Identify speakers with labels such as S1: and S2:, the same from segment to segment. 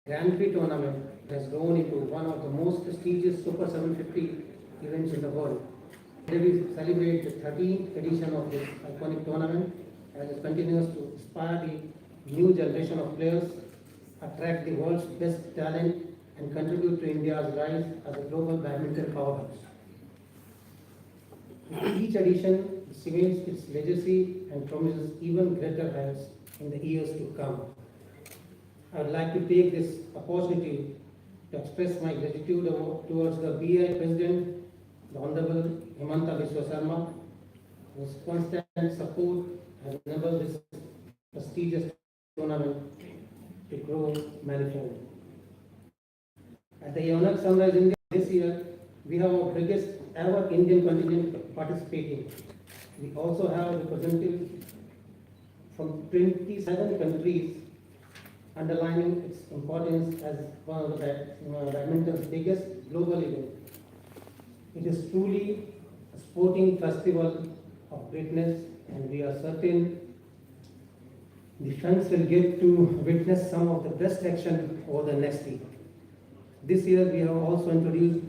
S1: Grand Prix tournament has grown into one of the most prestigious Super 750 events in the world. Today we celebrate the 13th edition of this iconic tournament as it continues to inspire the new generation of players, attract the world's best talent, and contribute to India's rise as a global badminton powerhouse. With each edition cements its legacy and promises even greater heights in the years to come. I would like to take this opportunity to express my gratitude towards the BI President, the Honorable Himanta Biswa Sarma, whose constant support has enabled this prestigious tournament to grow manifold. At the Yonak Sunrise India this year, we have our biggest ever Indian contingent participating. We also have representatives from 27 countries, underlining its importance as one of the badminton's biggest global events. It is truly a sporting festival of greatness, and we are certain the fans will get to witness some of the best action over the next week. This year we have also introduced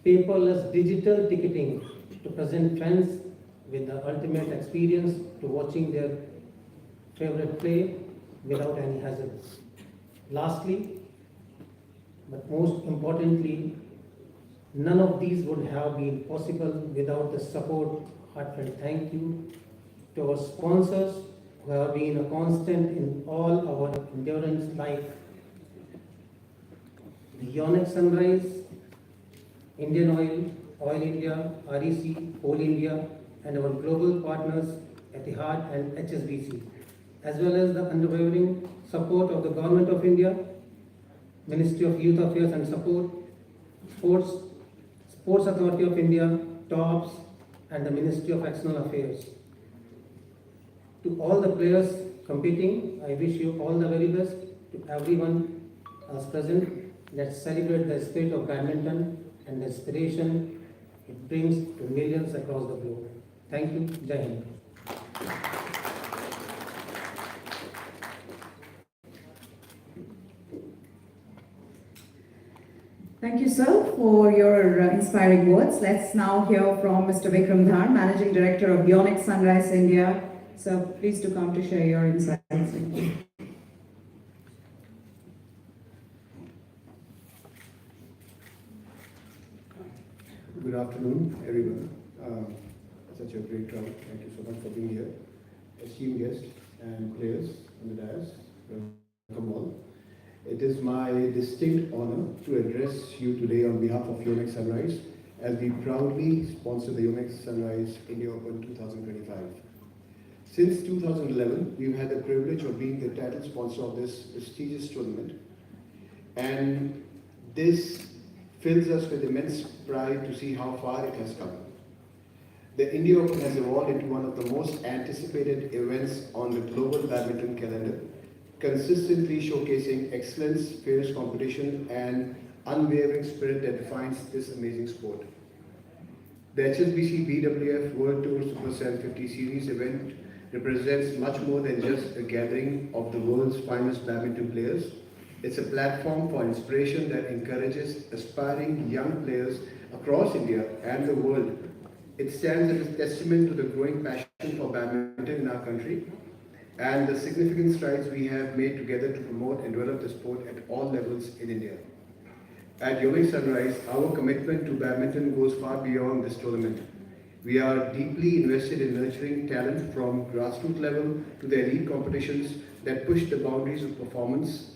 S1: paperless digital ticketing to present fans with the ultimate experience to watching their favorite play without any hazards. Lastly, but most importantly, none of these would have been possible without the support. Heartfelt thank you to our sponsors who have been a constant in all our endurance, like the Yonex Sunrise, Indian Oil, Oil India, REC, Coal India, and our global partners Etihad and HSBC, as well as the unwavering support of the Government of India, Ministry of Youth Affairs and Support, Sports Authority of India, TOPS, and the Ministry of External Affairs. To all the players competing, I wish you all the very best. To everyone else present, let's celebrate the spirit of badminton and the inspiration it brings to millions across the globe. Thank you. Jai Hind.
S2: Thank you, sir, for your inspiring words. Let's now hear from Mr. Vikram Dhar, Managing Director of Yonex Sunrise India. So please do come to share your insights.
S3: Good afternoon, everyone. Such a great crowd. Thank you so much for being here. Esteemed guests and players on the dais, welcome all. It is my distinct honor to address you today on behalf of Yonex Sunrise as we proudly sponsor the Yonex Sunrise India Open 2025. Since 2011, we've had the privilege of being the title sponsor of this prestigious tournament, and this fills us with immense pride to see how far it has come. The India Open has evolved into one of the most anticipated events on the global badminton calendar, consistently showcasing excellence, fierce competition, and unwavering spirit that defines this amazing sport. The HSBC BWF World Tour Super 750 Series event represents much more than just a gathering of the world's finest badminton players. It's a platform for inspiration that encourages aspiring young players across India and the world. It stands as a testament to the growing passion for badminton in our country and the significant strides we have made together to promote and develop the sport at all levels in India. At Yonex Sunrise, our commitment to badminton goes far beyond this tournament. We are deeply invested in nurturing talent from grassroots level to the elite competitions that push the boundaries of performance.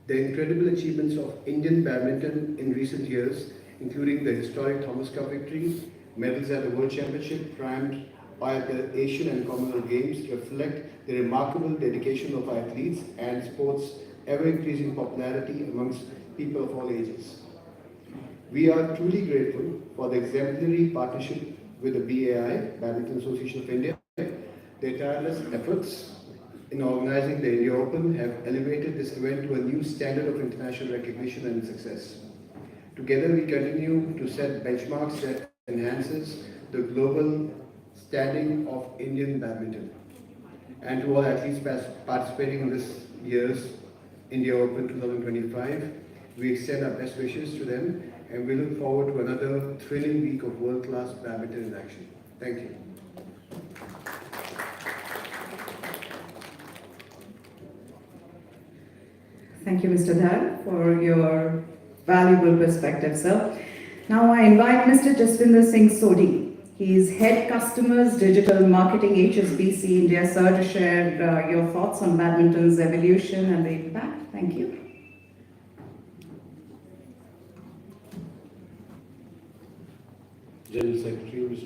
S3: The incredible achievements of Indian badminton in recent years, including the historic Thomas Cup victory, medals at the World Championship, triumph at the Asian and Commonwealth Games, reflect the remarkable dedication of our athletes and sports' ever-increasing popularity amongst people of all ages. We are truly grateful for the exemplary partnership with the BAI, Badminton Association of India. Their tireless efforts in organizing the India Open have elevated this event to a new standard of international recognition and success. Together we continue to set benchmarks that enhances the global standing of Indian badminton. And to all athletes participating in this year's India Open 2025. We extend our best wishes to them and we look forward to another thrilling week of world-class badminton in action. Thank you.
S2: Thank you, Mr. Dhar, for your valuable perspective, sir. Now I invite Mr. Jaswinder Singh Sodhi. He is Head Customers Digital Marketing HSBC India, sir, to share your thoughts on badminton's evolution and the impact. Thank you.
S4: General Secretary,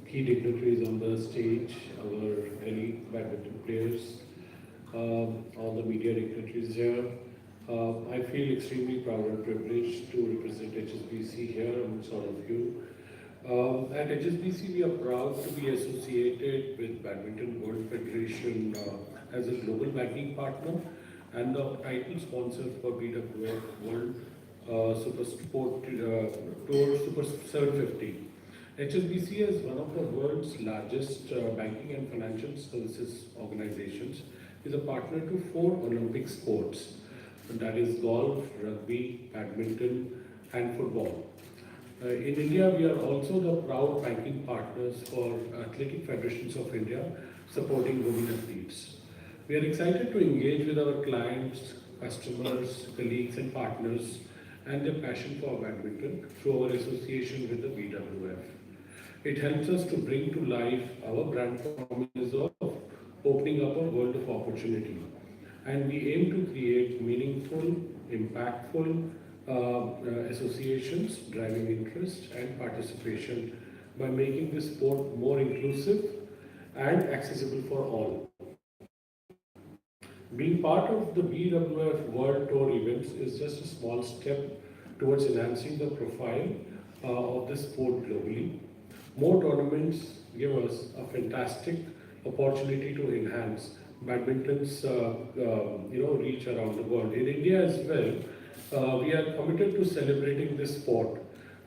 S4: key dignitaries on the stage, our elite badminton players, all the media dignitaries here. I feel extremely proud and privileged to represent HSBC here amongst all of you. At HSBC, we are proud to be associated with Badminton World Federation as a global banking partner and the title sponsor for BWF World Super Sport Tour Super 750. HSBC is one of the world's largest banking and financial services organizations. Is a partner to 4 Olympic sports, and that is golf, rugby, badminton, and football. In India, we are also the proud banking partners for Athletic Federations of India, supporting women athletes. We are excited to engage with our clients, customers, colleagues, and partners, and their passion for badminton through our association with the BWF. It helps us to bring to life our brand promise of opening up a world of opportunity. And we aim to create meaningful, impactful associations, driving interest and participation by making this sport more inclusive and accessible for all. Being part of the BWF World Tour events is just a small step towards enhancing the profile of the sport globally. More tournaments give us a fantastic opportunity to enhance badminton's reach around the world. In India as well, we are committed to celebrating this sport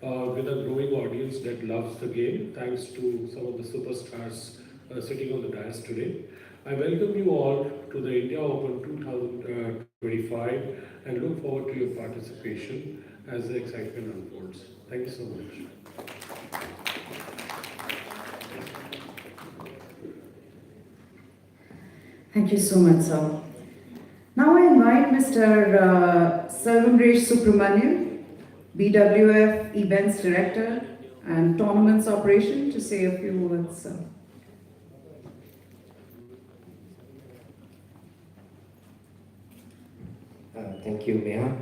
S4: with a growing audience that loves the game, thanks to some of the superstars sitting on the dais today. I welcome you all to the India Open 2025 and look forward to your participation as the excitement unfolds. Thank you so much.
S2: Thank you so much, sir. Now I invite Mr. Sarvanresh Subramanian, BWF Events Director and Tournaments Operation, to say a few words, sir.
S5: Thank you, Meha.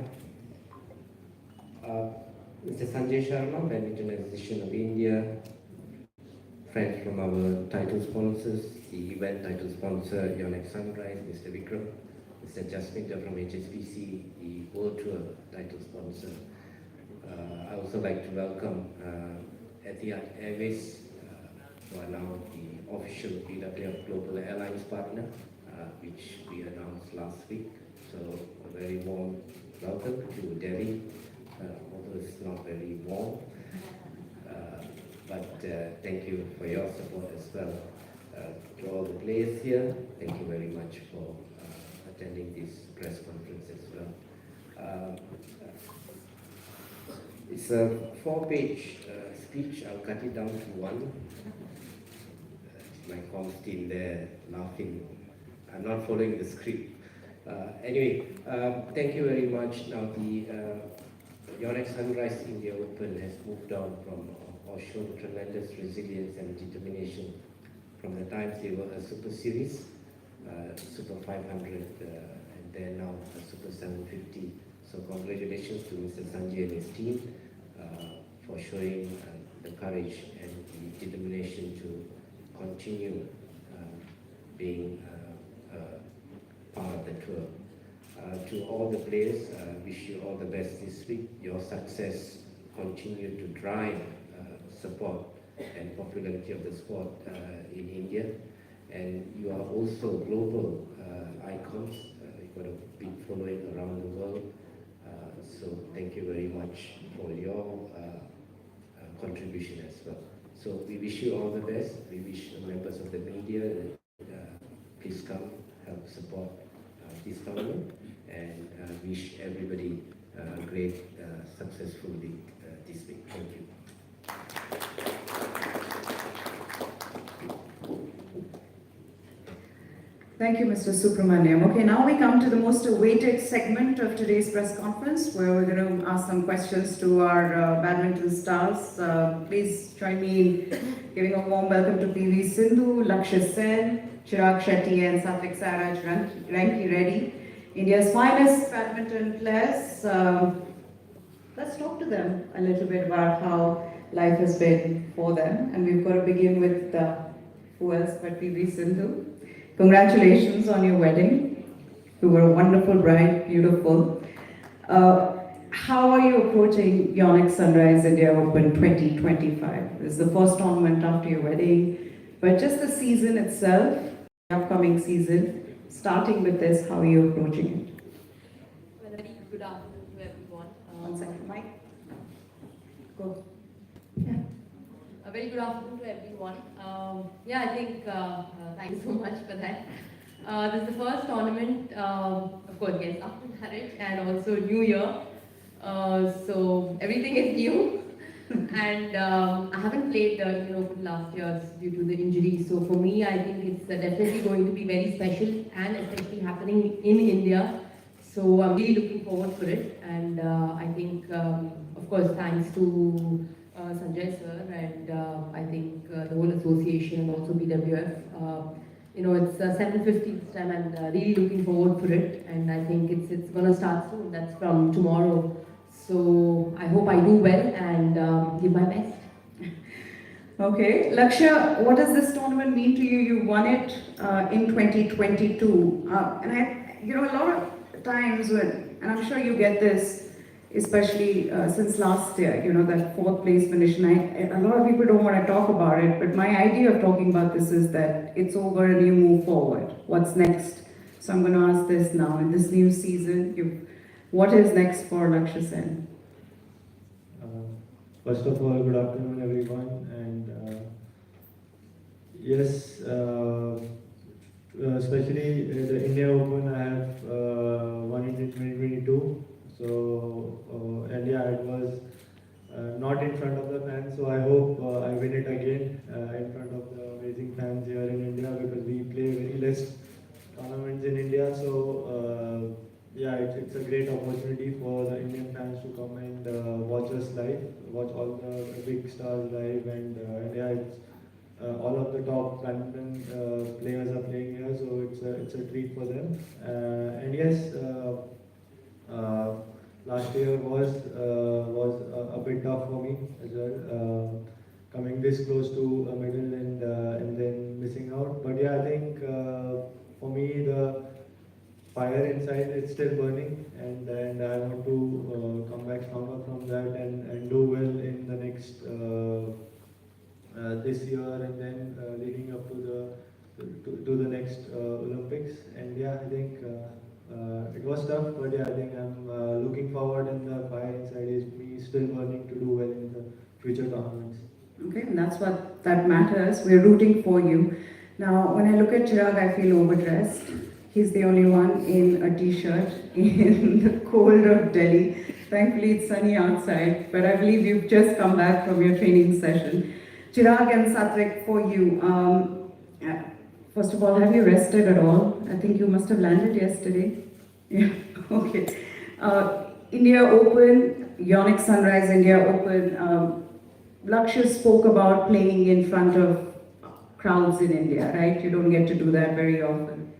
S5: Mr. Sanjay Sharma, Badminton Association of India, friends from our title sponsors, the event title sponsor, Yonex Sunrise, Mr. Vikram, Mr. Jaswinder from HSBC, the World Tour title sponsor. I also like to welcome Etihad Airways, who are now the official BWF Global Airlines partner, which we announced last week. So a very warm welcome to Delhi, although it's not very warm. But thank you for your support as well. To all the players here, thank you very much for attending this press conference as well. It's a 4-page speech. I'll cut it down to 1. My comms team there laughing. I'm not following the script. Anyway, thank you very much. Now the Yonex Sunrise India Open has moved on from or shown tremendous resilience and determination from the times they were a Super Series, Super 500, and then now a Super 750. So congratulations to Mr. Sanjay and his team for showing the courage and the determination to continue being part of the tour. To all the players, wish you all the best this week. Your success continue to drive support and popularity of the sport in India. And you are also global icons. You've got a big following around the world. So thank you very much for your contribution as well. So we wish you all the best. We wish members of the media that please come, help support this tournament, and wish everybody great successful week this week. Thank you.
S2: Thank you, Mr. Subramaniam. Okay, now we come to the most awaited segment of today's press conference, where we're going to ask some questions to our badminton stars. Please join me in giving a warm welcome to PV Sindhu, Lakshya Sen, Chirag, Shetty, and Satwik, Sairaj, renkireddy, India's finest badminton players. Let's talk to them a little bit about how life has been for them. And we've got to begin with who else but PV Sindhu. Congratulations on your wedding. You were a wonderful bride, beautiful. How are you approaching Yonex Sunrise India Open 2025? This is the first tournament after your wedding, but just the season itself, the upcoming season, starting with this, how are you approaching it?
S6: Well, a very good afternoon to everyone.
S2: 1 second, Mike. Go. Yeah.
S6: A very good afternoon to everyone. I think, thank you so much for that. This is the first tournament, of course, yes, after marriage and also New Year. So everything is new. And I haven't played the Indian Open last year due to the injury. So for me, I think it's definitely going to be very special, and especially happening in India. So I'm really looking forward for it. And I think, of course, thanks to Sanjay sir and I think the whole association and also BWF. It's 7:50 this time, and really looking forward for it. And I think it's going to start soon. That's from tomorrow. So I hope I do well and give my best.
S2: Okay, Lakshya, what does this tournament mean to you? You won it in 2022, and a lot of times when, and I'm sure you get this, especially since last year, that fourth place finish, and a lot of people don't want to talk about it, but my idea of talking about this is that it's over and you move forward. What's next? So I'm going to ask this now. In this new season, what is next for Lakshya Sen?
S7: First of all, good afternoon everyone, and yes, especially the India Open, I have won it in 2022. So, and yeah, it was not in front of the fans, so I hope I win it again in front of the amazing fans here in India, because we play very less tournaments in India. So, yeah, it's a great opportunity for the Indian fans to come and watch us live, watch all the big stars live, and yeah, it's all of the top badminton players are playing here, so it's a treat for them. And yes. Last year was a bit tough for me as well, coming this close to a medal and then missing out. But yeah, I think for me the fire inside, it's still burning, and I want to come back stronger from that and do well in the next this year, and then leading up to the next Olympics. And yeah, I think. It was tough, but yeah, I think I'm looking forward, and the fire inside is me still burning to do well in the future tournaments.
S2: Okay, and that's what that matters. We're rooting for you. Now, when I look at Chirag, I feel overdressed. He's the only one in a t-shirt in the cold of Delhi. Thankfully, it's sunny outside, but I believe you've just come back from your training session. Chirag and Satwik, for you. First of all, have you rested at all? I think you must have landed yesterday. Yeah, okay. India Open, Yonex Sunrise India Open. Lakshya spoke about playing in front of crowds in India, right? You don't get to do that very often.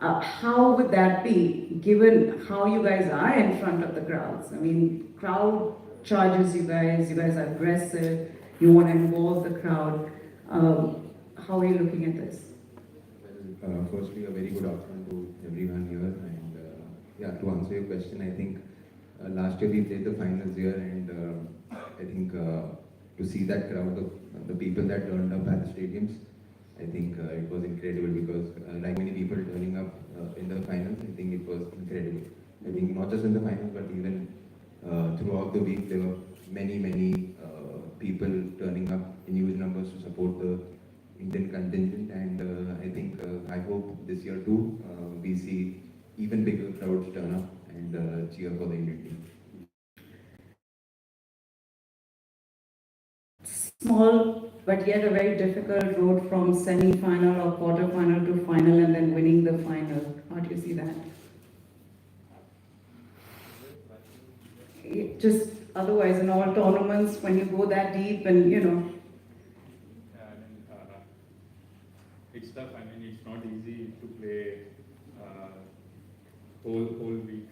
S2: How would that be, given how you guys are in front of the crowds? I mean, crowd charges you guys are aggressive, you want to involve the crowd. How are you looking at this?
S8: Firstly, a very good afternoon to everyone here, and yeah, to answer your question, I think last year we played the finals here, and I think to see that crowd of the people that turned up at the stadiums, I think it was incredible, because like many people turning up in the finals, I think it was incredible. I think not just in the finals, but even throughout the week, there were many people turning up in huge numbers to support the Indian contingent, and I think I hope this year too we see even bigger crowds turn up and cheer for the Indian team.
S2: Small, but yet a very difficult road from semi-final or quarter-final to final and then winning the final. How do you see that? Just otherwise in all tournaments, when you go that deep and,
S9: Yeah, I mean, it's tough. I mean, it's not easy to play whole week.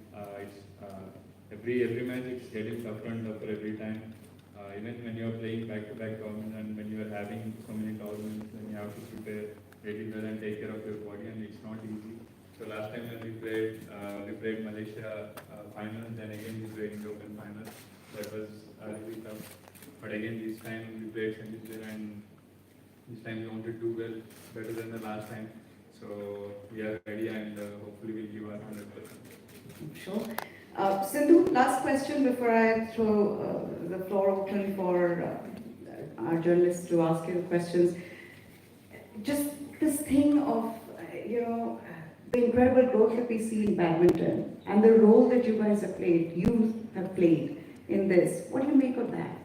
S9: Every match it's getting tougher and tougher every time. Even when you're playing back-to-back tournaments and when you're having so many tournaments, then you have to prepare really well and take care of your body, and it's not easy. So last time when we played Malaysia final, then again we played Indian Open final. That was really tough. But again this time we played Sindhu and this time we wanted to do well, better than the last time. So we are ready and hopefully we'll give our 100%.
S2: Sure. Sindhu, last question before I throw the floor open for our journalists to ask you questions. Just this thing of, the incredible growth that we see in badminton and the role that you guys have played in this. What do you make of that?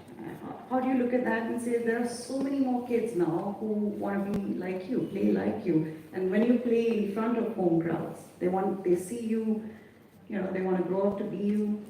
S2: How do you look at that and say there are so many more kids now who want to be like you, play like you, and when you play in front of home crowds, they see you, they want to grow up to be you.